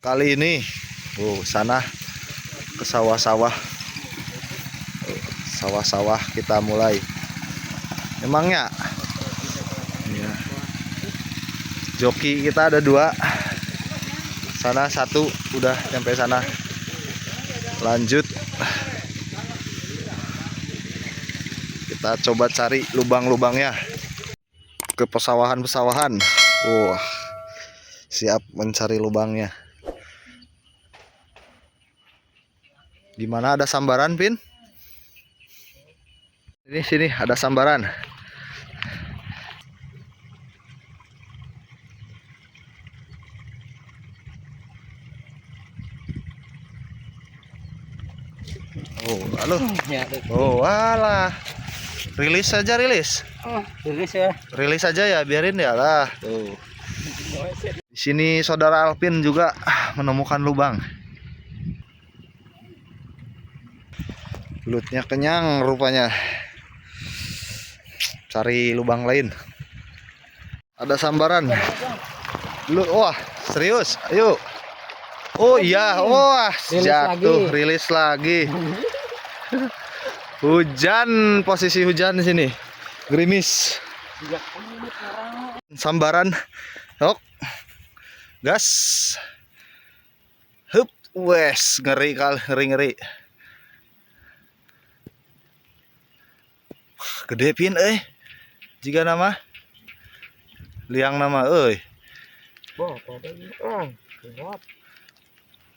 Kali ini, sana ke sawah-sawah, sawah-sawah kita mulai. Emangnya, ya. Joki kita ada 2, sana 1 udah sampai sana. Lanjut, kita coba cari lubang-lubangnya ke pesawahan-pesawahan. Wah, siap mencari lubangnya. Di mana ada sambaran, Pin? Ini sini ada sambaran. Oh, lalu. Oh, walah. Rilis saja, rilis. Oh, rilis ya. Rilis saja ya, biarin ya lah. Tuh. Di sini saudara Alvin juga menemukan lubang. Belutnya kenyang rupanya. Cari lubang lain. Ada sambaran. Wah, serius. Ayo. Oh iya, wah, jatuh, rilis lagi. Hujan, posisi hujan di sini. Gerimis. Sambaran. Hop. Gas. Hup, wes, ngeri kali, ngeri. Gede pin jika nama liang nama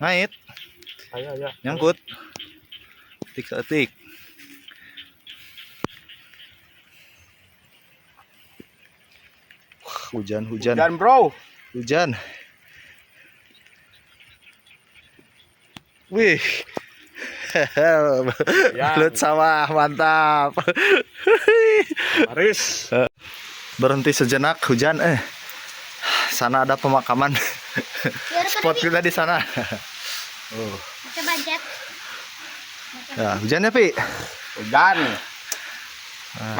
ngait nyangkut etik hujan bro, hujan. Wih, belut sawah mantap. Aris. Berhenti sejenak hujan. Sana ada pemakaman. Spot kita di sana. Oh. Ya, hujannya Pi. Hujan.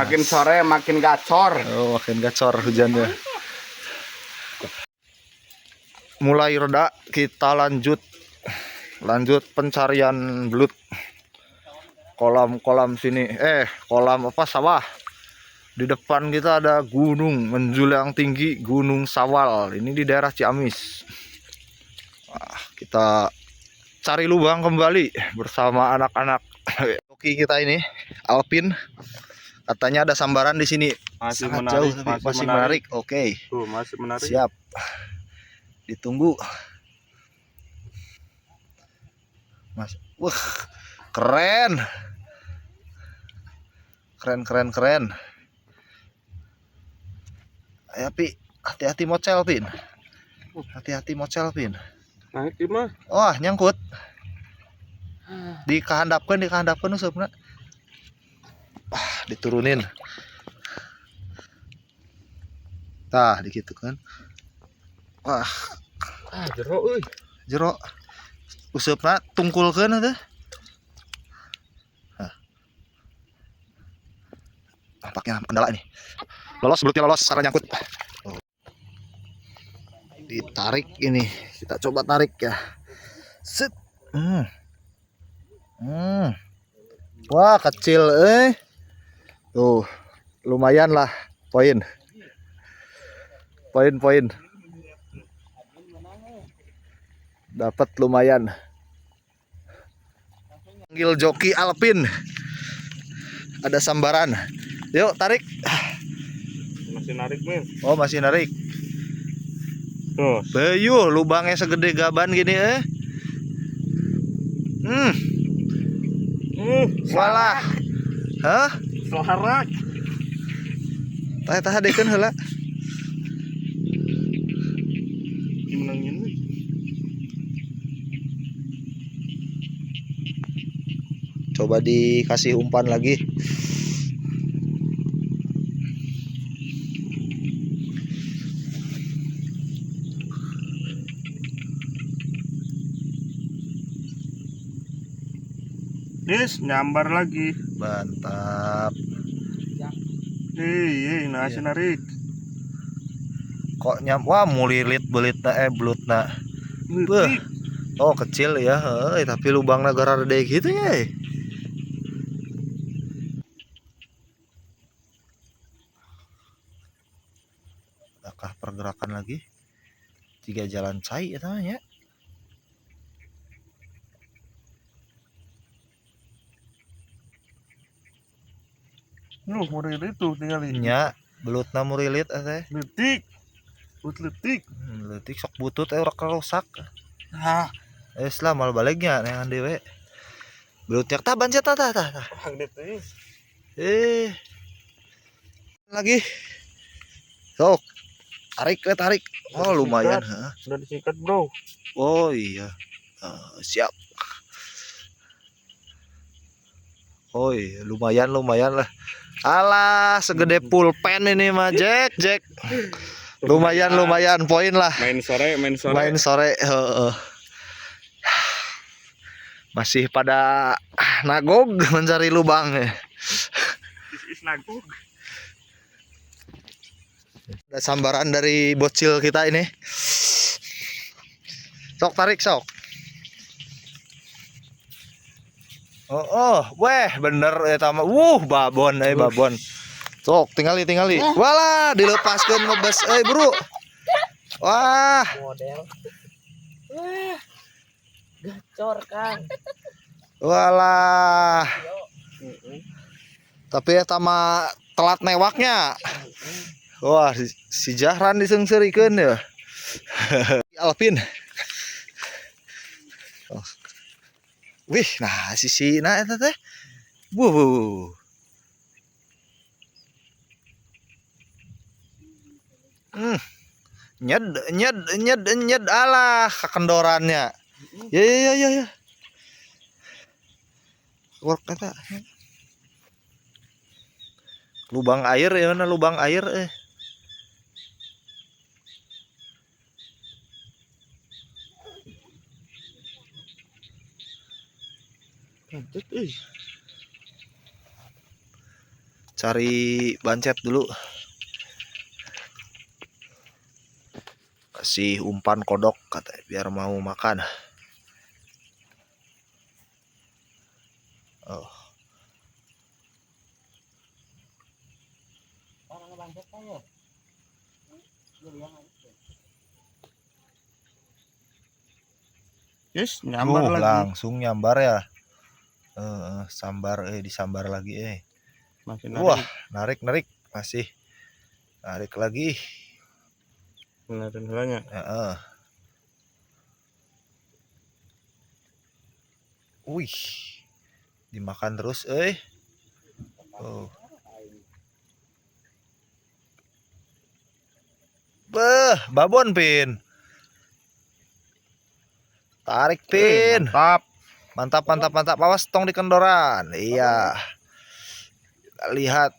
Makin sore makin gacor. Oh, makin gacor hujannya. Mulai reda, kita lanjut pencarian belut. Kolam sini, kolam apa, sawah. Di depan kita ada gunung menjulang tinggi, Gunung Sawal. Ini di daerah Ciamis. Wah, kita cari lubang kembali bersama anak-anak Oki kita ini, Alvin. Katanya ada sambaran di sini. Masih sangat menarik, jauh tapi masih menarik. Oke. Masih menarik. Siap. Ditunggu. Mas, wah, keren. Ayo Pi, hati-hati mocel Pin. Hati-hati mocel Pin. Naik mah. Wah, nyangkut. Dikehandapkan usapna. Diturunin. Tah, dikitu kan. Wah, Jero euy. Jero. Usapna tungkulkeun teh. Nampaknya kendala ini. Belutnya lolos karena nyangkut. Ditarik ini. Kita coba tarik ya. Set. Wah, kecil Tuh, lumayan lah poin. Dapat lumayan. Panggil joki Alvin. Ada sambaran. Yuk, tarik. Masih narik, men. Oh, masih narik. Tuh. Bayuh, lubangnya segede gaban gini Walah. Hah? Selarak. Tah dekeun heula. Menangin. Coba dikasih umpan lagi. Nyambar lagi. Mantap. Nasi narik. Kok wah mulilit belitna belutna. Beuh. Oh kecil ya, tapi lubang negara gede gitu ya. Adakah pergerakan lagi? 3 jalan cai ya namanya. Murid itu tinggal ini. Nya belutna murilit teh. Letik. Letik. Leutik sok butut urak rusak. Nah, Lah mal baliknya neangan dewe. Belutnya tah bancet tah. hang deui. Lagi. Sok. Tarik. Oh lumayan, heeh. Sudah disikat, Bro. Oh iya. Siap. Oh iya, lumayan lah. Alah, segede pulpen ini mah, Jack. Lumayan poin lah. Main sore. Main sore. Masih pada nagog mencari lubang ya. Is nagog. Ada sambaran dari bocil kita ini. Sok tarik sok. Weh bener ya tama. Babon. Sok tingali. Walah dilepaskan ngebes bro. Wah. Model. Wah. Gacor, Kang. Walah. Tapi ya tama telat newaknya. Wah, si Jahran disengserikeun ya. Alpin. Wih, nah sisina eta teh. Nyed alah kekendorannya. Ya. Work eta. Lubang air ya mana lubang air Cari bancet dulu. Kasih umpan kodok katanya biar mau makan. Oh. Yes, nyambar lagi. Langsung nyambar ya. Sambar disambar lagi Masih narik. Wah, narik masih. Narik lagi. Benerin helanya. Wih. Dimakan terus Oh. Babon Pin. Tarik Pin. Mantap. Awas tong di kendoran. Iya. Kita lihat.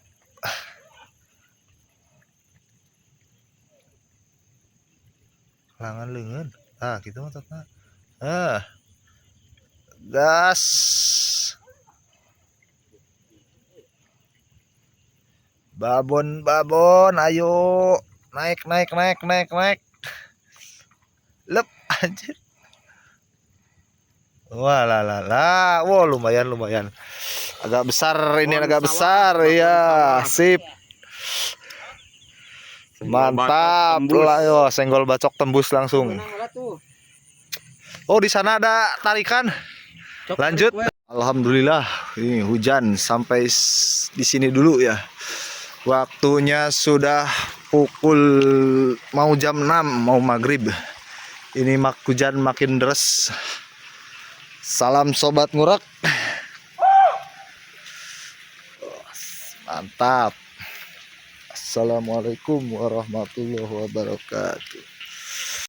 Langan leungeun. Gitu maksudnya. Gas. Babon, ayo. Naik. Lep anjir. Wah lumayan. Agak besar ini, ya. Sip. Mantap lah yo, senggol bacok tembus langsung. Oh, di sana ada tarikan. Lanjut. Alhamdulillah, ini hujan sampai di sini dulu ya. Waktunya sudah pukul mau jam 6, mau maghrib. Ini hujan makin deras. Salam sobat ngurak. Mantap. Assalamualaikum warahmatullahi wabarakatuh.